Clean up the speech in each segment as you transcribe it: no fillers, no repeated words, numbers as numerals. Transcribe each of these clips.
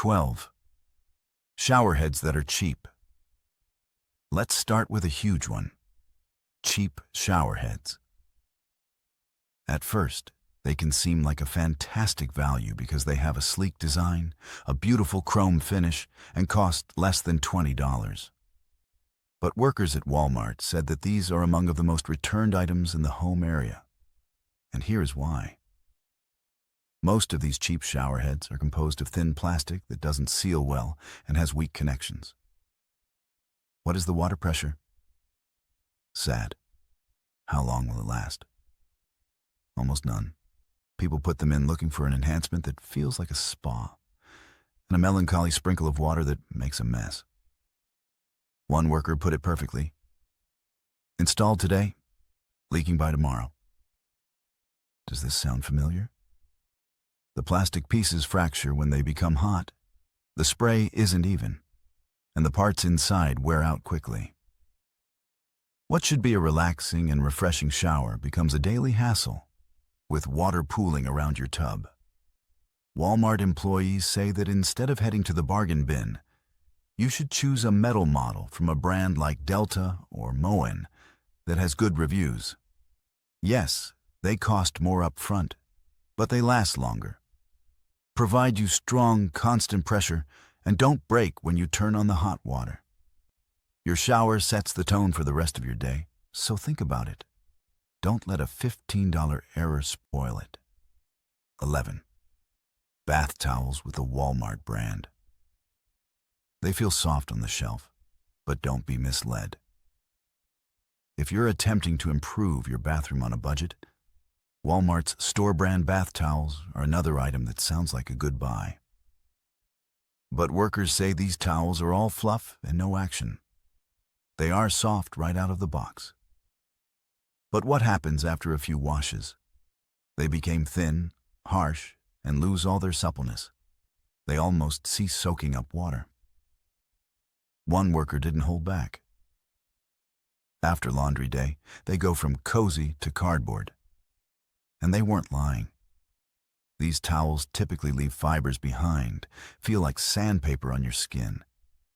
12. Shower heads that are cheap. Let's start with a huge one. Cheap shower heads. At first, they can seem like a fantastic value because they have a sleek design, a beautiful chrome finish, and cost less than $20. But workers at Walmart said that these are among the most returned items in the home area. And here is why. Most of these cheap shower heads are composed of thin plastic that doesn't seal well and has weak connections. What is the water pressure? Sad. How long will it last? Almost none. People put them in looking for an enhancement that feels like a spa, and a melancholy sprinkle of water that makes a mess. One worker put it perfectly. Installed today, leaking by tomorrow. Does this sound familiar? The plastic pieces fracture when they become hot, the spray isn't even, and the parts inside wear out quickly. What should be a relaxing and refreshing shower becomes a daily hassle, with water pooling around your tub. Walmart employees say that instead of heading to the bargain bin, you should choose a metal model from a brand like Delta or Moen that has good reviews. Yes, they cost more up front, but they last longer, provide you strong, constant pressure, and don't break when you turn on the hot water. Your shower sets the tone for the rest of your day, so think about it. Don't let a $15 error spoil it. 11. Bath towels with the Walmart brand. They feel soft on the shelf, but don't be misled. If you're attempting to improve your bathroom on a budget, Walmart's store-brand bath towels are another item that sounds like a good buy. But workers say these towels are all fluff and no action. They are soft right out of the box. But what happens after a few washes? They become thin, harsh, and lose all their suppleness. They almost cease soaking up water. One worker didn't hold back. After laundry day, they go from cozy to cardboard. And they weren't lying. These towels typically leave fibers behind, feel like sandpaper on your skin,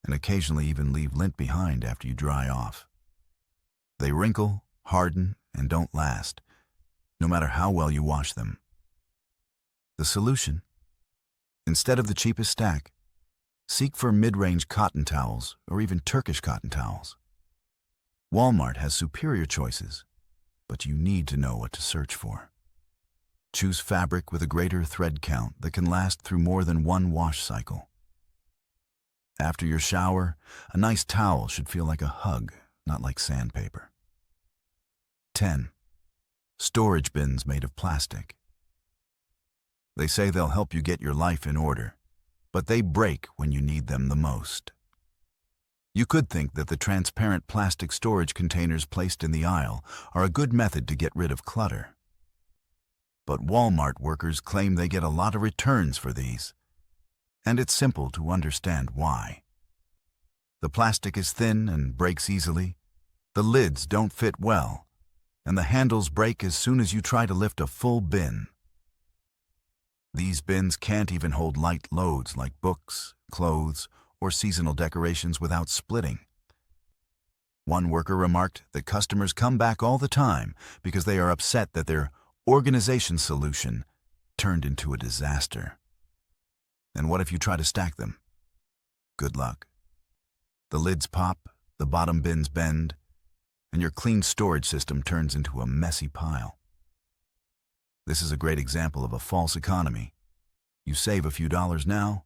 and occasionally even leave lint behind after you dry off. They wrinkle, harden, and don't last, no matter how well you wash them. The solution? Instead of the cheapest stack, seek for mid-range cotton towels or even Turkish cotton towels. Walmart has superior choices, but you need to know what to search for. Choose fabric with a greater thread count that can last through more than one wash cycle. After your shower, a nice towel should feel like a hug, not like sandpaper. 10. Storage bins made of plastic. They say they'll help you get your life in order, but they break when you need them the most. You could think that the transparent plastic storage containers placed in the aisle are a good method to get rid of clutter. But Walmart workers claim they get a lot of returns for these, and it's simple to understand why. The plastic is thin and breaks easily, the lids don't fit well, and the handles break as soon as you try to lift a full bin. These bins can't even hold light loads like books, clothes, or seasonal decorations without splitting. One worker remarked that customers come back all the time because they are upset that their organization solution turned into a disaster. And what if you try to stack them? Good luck. The lids pop, the bottom bins bend, and your clean storage system turns into a messy pile. This is a great example of a false economy. You save a few dollars now,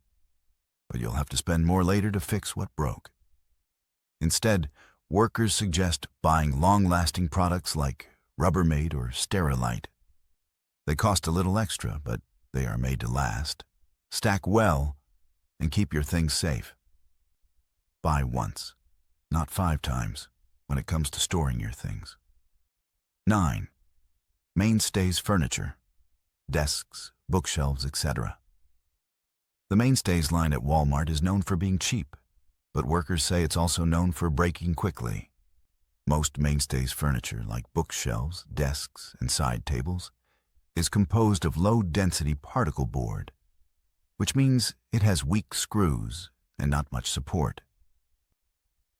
but you'll have to spend more later to fix what broke. Instead, workers suggest buying long-lasting products like Rubbermaid or Sterilite. They cost a little extra, but they are made to last, stack well, and keep your things safe. Buy once, not 5 times, when it comes to storing your things. 9. Mainstays furniture, desks, bookshelves, etc. The Mainstays line at Walmart is known for being cheap, but workers say it's also known for breaking quickly. Most Mainstays furniture, like bookshelves, desks, and side tables, is composed of low-density particle board, which means it has weak screws and not much support.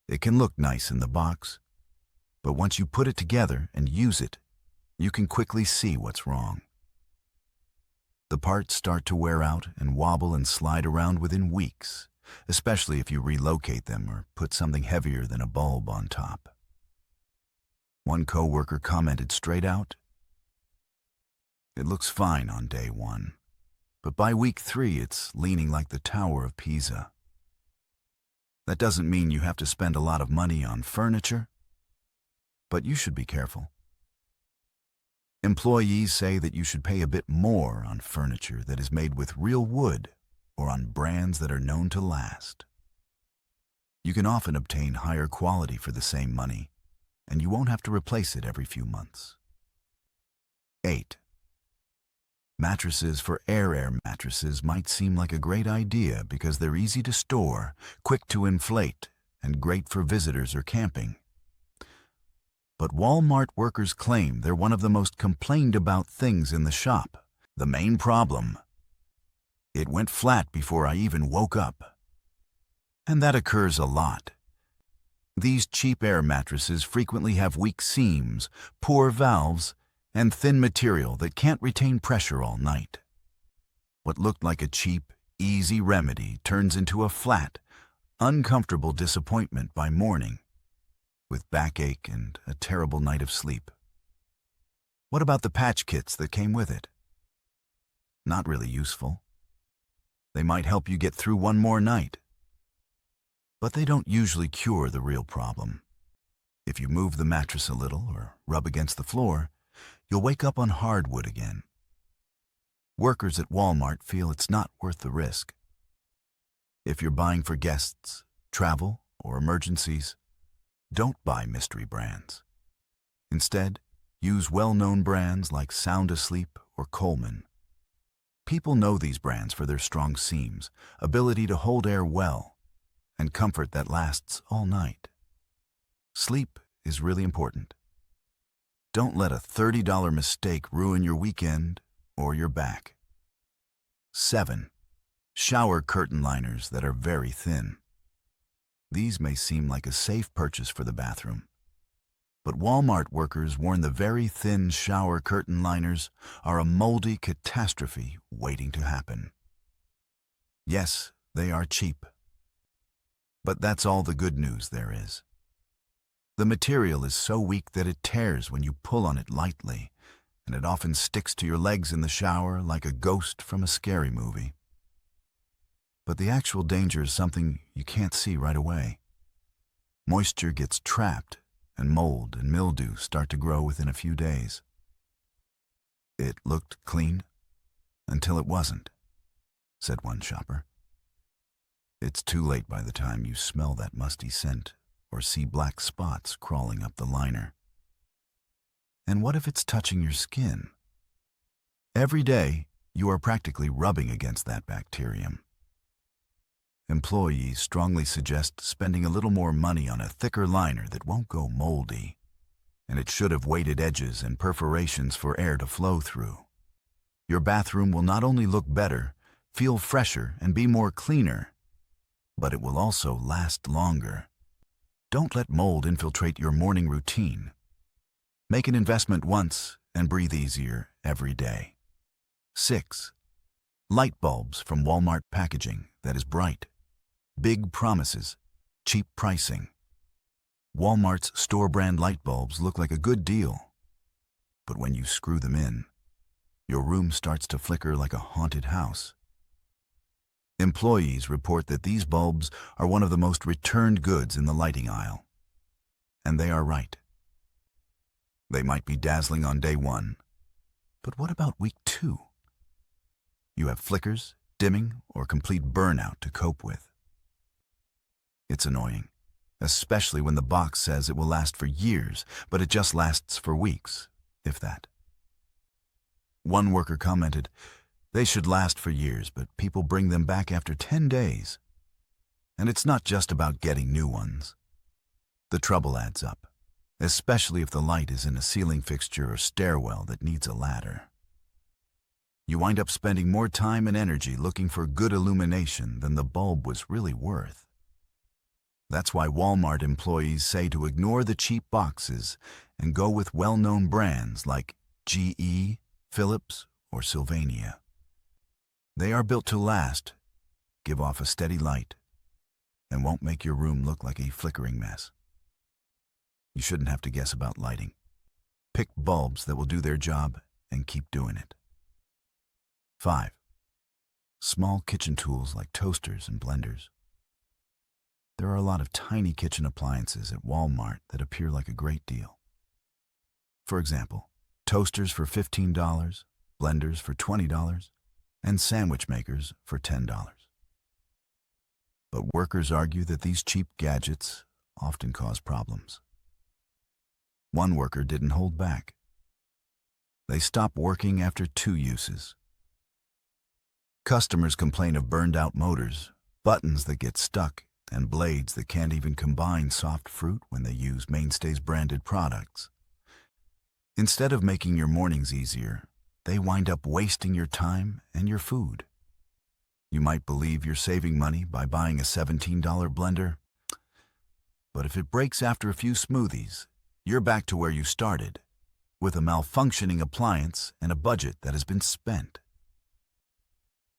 It can look nice in the box, but once you put it together and use it, you can quickly see what's wrong. The parts start to wear out and wobble and slide around within weeks, especially if you relocate them or put something heavier than a bulb on top. One coworker commented straight out, "It looks fine on day 1, but by week 3 it's leaning like the Tower of Pisa." That doesn't mean you have to spend a lot of money on furniture, but you should be careful. Employees say that you should pay a bit more on furniture that is made with real wood or on brands that are known to last. You can often obtain higher quality for the same money, and you won't have to replace it every few months. 8. Mattresses for air mattresses might seem like a great idea because they're easy to store, quick to inflate, and great for visitors or camping. But Walmart workers claim they're one of the most complained about things in the shop. The main problem: it went flat before I even woke up. And that occurs a lot. These cheap air mattresses frequently have weak seams, poor valves, and thin material that can't retain pressure all night. What looked like a cheap, easy remedy turns into a flat, uncomfortable disappointment by morning, with backache and a terrible night of sleep. What about the patch kits that came with it? Not really useful. They might help you get through one more night, but they don't usually cure the real problem. If you move the mattress a little or rub against the floor, you'll wake up on hardwood again. Workers at Walmart feel it's not worth the risk. If you're buying for guests, travel, or emergencies, don't buy mystery brands. Instead, use well-known brands like Sound Asleep or Coleman. People know these brands for their strong seams, ability to hold air well, and comfort that lasts all night. Sleep is really important. Don't let a $30 mistake ruin your weekend or your back. 7. Shower curtain liners that are very thin. These may seem like a safe purchase for the bathroom, but Walmart workers warn the very thin shower curtain liners are a moldy catastrophe waiting to happen. Yes, they are cheap, but that's all the good news there is. The material is so weak that it tears when you pull on it lightly, and it often sticks to your legs in the shower like a ghost from a scary movie. But the actual danger is something you can't see right away. Moisture gets trapped, and mold and mildew start to grow within a few days. "It looked clean until it wasn't," said one shopper. It's too late by the time you smell that musty scent or see black spots crawling up the liner. And what if it's touching your skin? Every day, you are practically rubbing against that bacterium. Employees strongly suggest spending a little more money on a thicker liner that won't go moldy, and it should have weighted edges and perforations for air to flow through. Your bathroom will not only look better, feel fresher, and be more cleaner, but it will also last longer. Don't let mold infiltrate your morning routine. Make an investment once and breathe easier every day. 6. Light bulbs from Walmart packaging that is bright. Big promises, cheap pricing. Walmart's store-brand light bulbs look like a good deal, but when you screw them in, your room starts to flicker like a haunted house. Employees report that these bulbs are one of the most returned goods in the lighting aisle. And they are right. They might be dazzling on day 1, but what about week 2? You have flickers, dimming, or complete burnout to cope with. It's annoying, especially when the box says it will last for years, but it just lasts for weeks, if that. One worker commented, "They should last for years, but people bring them back after 10 days. And it's not just about getting new ones. The trouble adds up, especially if the light is in a ceiling fixture or stairwell that needs a ladder." You wind up spending more time and energy looking for good illumination than the bulb was really worth. That's why Walmart employees say to ignore the cheap boxes and go with well-known brands like GE, Philips, or Sylvania. They are built to last, give off a steady light, and won't make your room look like a flickering mess. You shouldn't have to guess about lighting. Pick bulbs that will do their job and keep doing it. 5. Small kitchen tools like toasters and blenders. There are a lot of tiny kitchen appliances at Walmart that appear like a great deal. For example, toasters for $15, blenders for $20, and sandwich makers for $10. But workers argue that these cheap gadgets often cause problems. One worker didn't hold back. They stop working after 2 uses. Customers complain of burned-out motors, buttons that get stuck, and blades that can't even combine soft fruit when they use Mainstay's branded products. Instead of making your mornings easier, they wind up wasting your time and your food. You might believe you're saving money by buying a $17 blender, but if it breaks after a few smoothies, you're back to where you started, with a malfunctioning appliance and a budget that has been spent.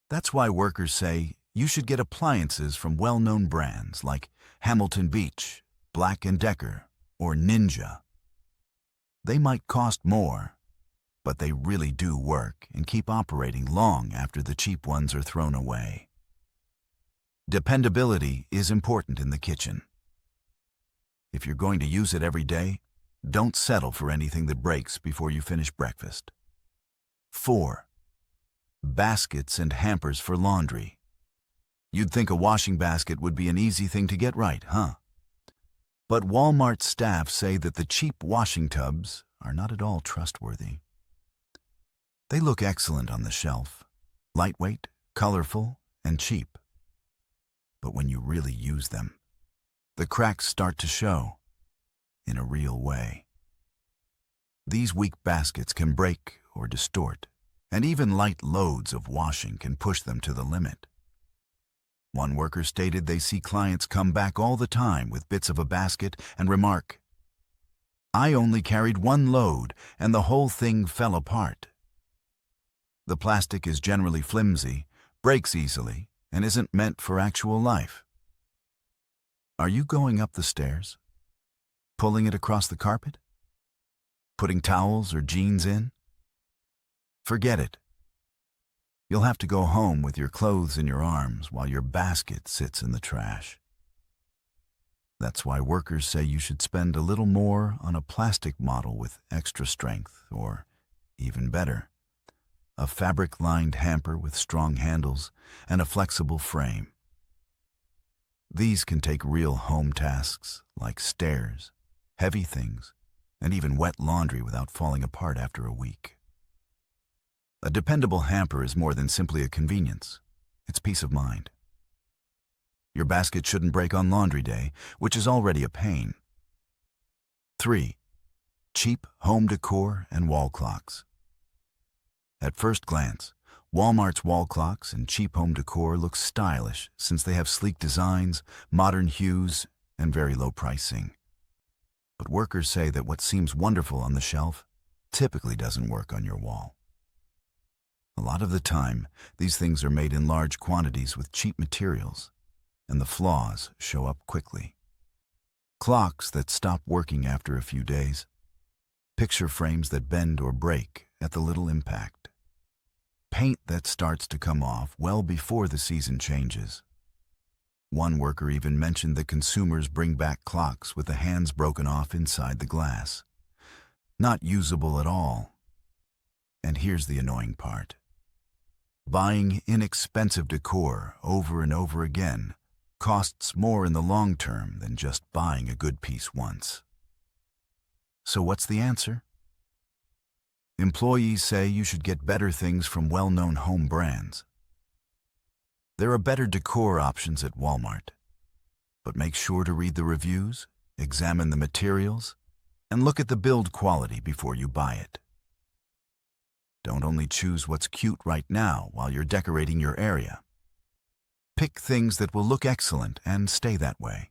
That's why workers say you should get appliances from well-known brands like Hamilton Beach, Black & Decker, or Ninja. They might cost more, but they really do work and keep operating long after the cheap ones are thrown away. Dependability is important in the kitchen. If you're going to use it every day, don't settle for anything that breaks before you finish breakfast. 4. Baskets and hampers for laundry. You'd think a washing basket would be an easy thing to get right, huh? But Walmart staff say that the cheap washing tubs are not at all trustworthy. They look excellent on the shelf, lightweight, colorful, and cheap. But when you really use them, the cracks start to show in a real way. These weak baskets can break or distort, and even light loads of washing can push them to the limit. One worker stated they see clients come back all the time with bits of a basket and remark, "I only carried 1 load and the whole thing fell apart." The plastic is generally flimsy, breaks easily, and isn't meant for actual life. Are you going up the stairs? Pulling it across the carpet? Putting towels or jeans in? Forget it. You'll have to go home with your clothes in your arms while your basket sits in the trash. That's why workers say you should spend a little more on a plastic model with extra strength, or, even better, a fabric-lined hamper with strong handles and a flexible frame. These can take real home tasks like stairs, heavy things, and even wet laundry without falling apart after a week. A dependable hamper is more than simply a convenience. It's peace of mind. Your basket shouldn't break on laundry day, which is already a pain. 3. Cheap home decor and wall clocks. At first glance, Walmart's wall clocks and cheap home decor look stylish since they have sleek designs, modern hues, and very low pricing. But workers say that what seems wonderful on the shelf typically doesn't work on your wall. A lot of the time, these things are made in large quantities with cheap materials, and the flaws show up quickly. Clocks that stop working after a few days, picture frames that bend or break at the little impact, paint that starts to come off well before the season changes. One worker even mentioned that consumers bring back clocks with the hands broken off inside the glass. Not usable at all. And here's the annoying part. Buying inexpensive decor over and over again costs more in the long term than just buying a good piece once. So what's the answer? Employees say you should get better things from well-known home brands. There are better decor options at Walmart, but make sure to read the reviews, examine the materials, and look at the build quality before you buy it. Don't only choose what's cute right now while you're decorating your area. Pick things that will look excellent and stay that way.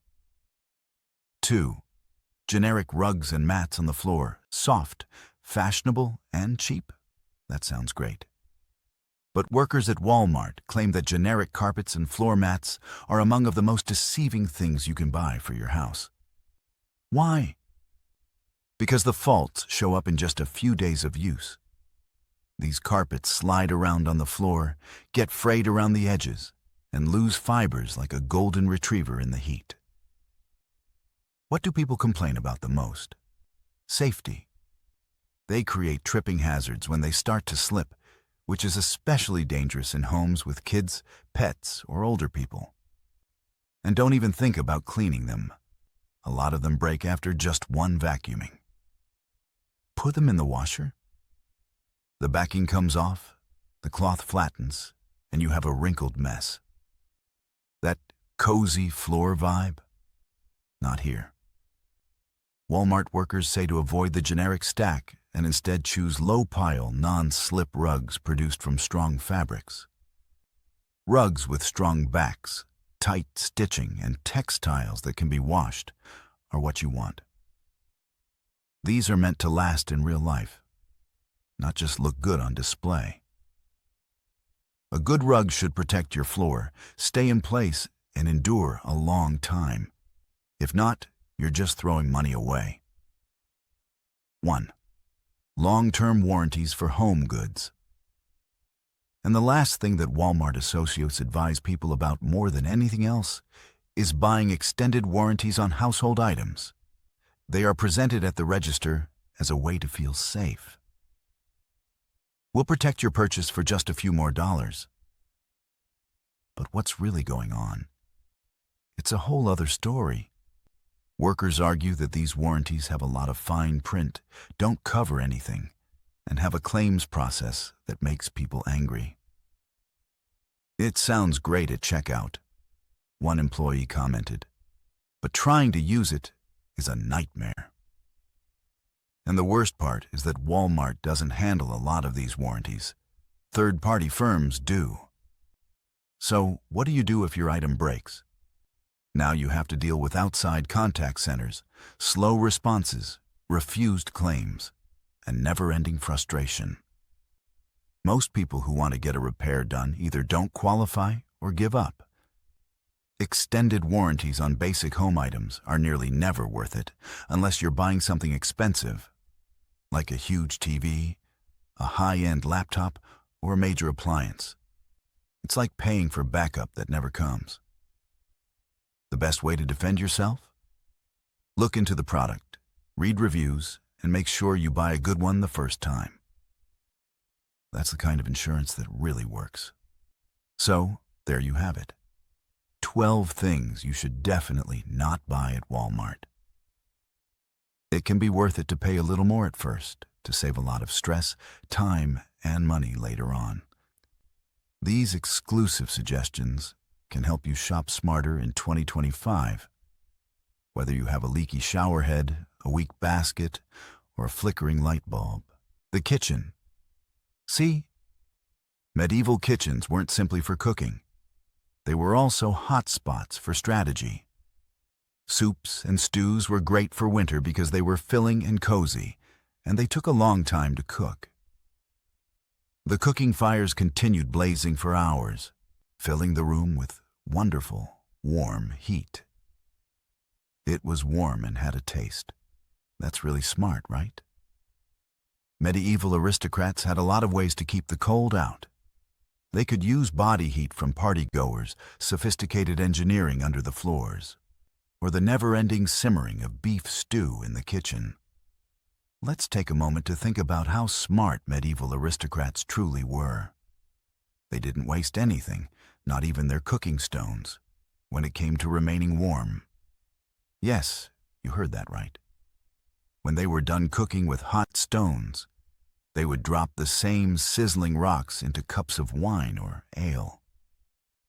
2. Generic rugs and mats on the floor, soft, fashionable, and cheap. That sounds great. But workers at Walmart claim that generic carpets and floor mats are among of the most deceiving things you can buy for your house. Why? Because the faults show up in just a few days of use. These carpets slide around on the floor, get frayed around the edges, and lose fibers like a golden retriever in the heat. What do people complain about the most? Safety. They create tripping hazards when they start to slip, which is especially dangerous in homes with kids, pets, or older people. And don't even think about cleaning them. A lot of them break after just one vacuuming. Put them in the washer. The backing comes off, the cloth flattens, and you have a wrinkled mess. That cozy floor vibe? Not here. Walmart workers say to avoid the generic stack and instead choose low-pile, non-slip rugs produced from strong fabrics. Rugs with strong backs, tight stitching, and textiles that can be washed are what you want. These are meant to last in real life, not just look good on display. A good rug should protect your floor, stay in place, and endure a long time. If not, you're just throwing money away. 1. Long-term warranties for home goods. And the last thing that Walmart associates advise people about more than anything else is buying extended warranties on household items. They are presented at the register as a way to feel safe. We'll protect your purchase for just a few more dollars. But what's really going on? It's a whole other story. Workers argue that these warranties have a lot of fine print, don't cover anything, and have a claims process that makes people angry. It sounds great at checkout, one employee commented, but trying to use it is a nightmare. And the worst part is that Walmart doesn't handle a lot of these warranties. Third-party firms do. So what do you do if your item breaks? Now you have to deal with outside contact centers, slow responses, refused claims, and never-ending frustration. Most people who want to get a repair done either don't qualify or give up. Extended warranties on basic home items are nearly never worth it unless you're buying something expensive, like a huge TV, a high-end laptop, or a major appliance. It's like paying for backup that never comes. The best way to defend yourself? Look into the product, read reviews, and make sure you buy a good one the first time. That's the kind of insurance that really works. So, there you have it. 12 things you should definitely not buy at Walmart. It can be worth it to pay a little more at first to save a lot of stress, time, and money later on. These exclusive suggestions can help you shop smarter in 2025. Whether you have a leaky shower head, a weak basket, or a flickering light bulb. The kitchen. See? Medieval kitchens weren't simply for cooking. They were also hot spots for strategy. Soups and stews were great for winter because they were filling and cozy, and they took a long time to cook. The cooking fires continued blazing for hours, filling the room with wonderful, warm heat. It was warm and had a taste. That's really smart, right? Medieval aristocrats had a lot of ways to keep the cold out. They could use body heat from partygoers, sophisticated engineering under the floors, or the never-ending simmering of beef stew in the kitchen. Let's take a moment to think about how smart medieval aristocrats truly were. They didn't waste anything, not even their cooking stones, when it came to remaining warm. Yes, you heard that right. When they were done cooking with hot stones, they would drop the same sizzling rocks into cups of wine or ale,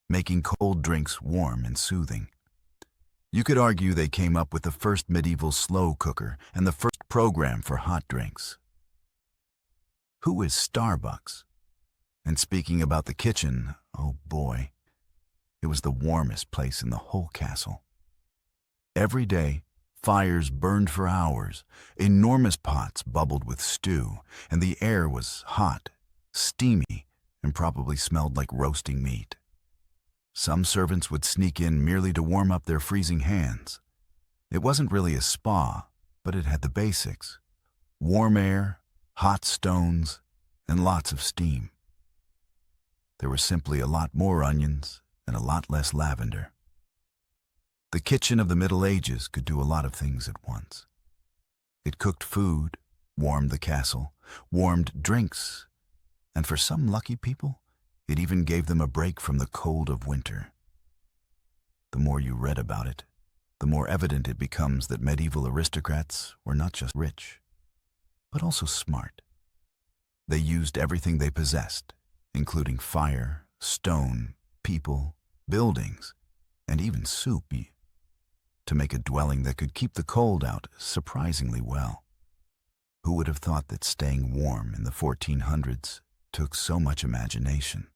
making cold drinks warm and soothing. You could argue they came up with the first medieval slow cooker and the first program for hot drinks. Who is Starbucks? And speaking about the kitchen, oh boy, it was the warmest place in the whole castle. Every day, fires burned for hours, enormous pots bubbled with stew, and the air was hot, steamy, and probably smelled like roasting meat. Some servants would sneak in merely to warm up their freezing hands. It wasn't really a spa, but it had the basics: warm air, hot stones, and lots of steam. There were simply a lot more onions and a lot less lavender. The kitchen of the Middle Ages could do a lot of things at once. It cooked food, warmed the castle, warmed drinks, and for some lucky people, it even gave them a break from the cold of winter. The more you read about it, the more evident it becomes that medieval aristocrats were not just rich, but also smart. They used everything they possessed, including fire, stone, people, buildings, and even soup, to make a dwelling that could keep the cold out surprisingly well. Who would have thought that staying warm in the 1400s took so much imagination?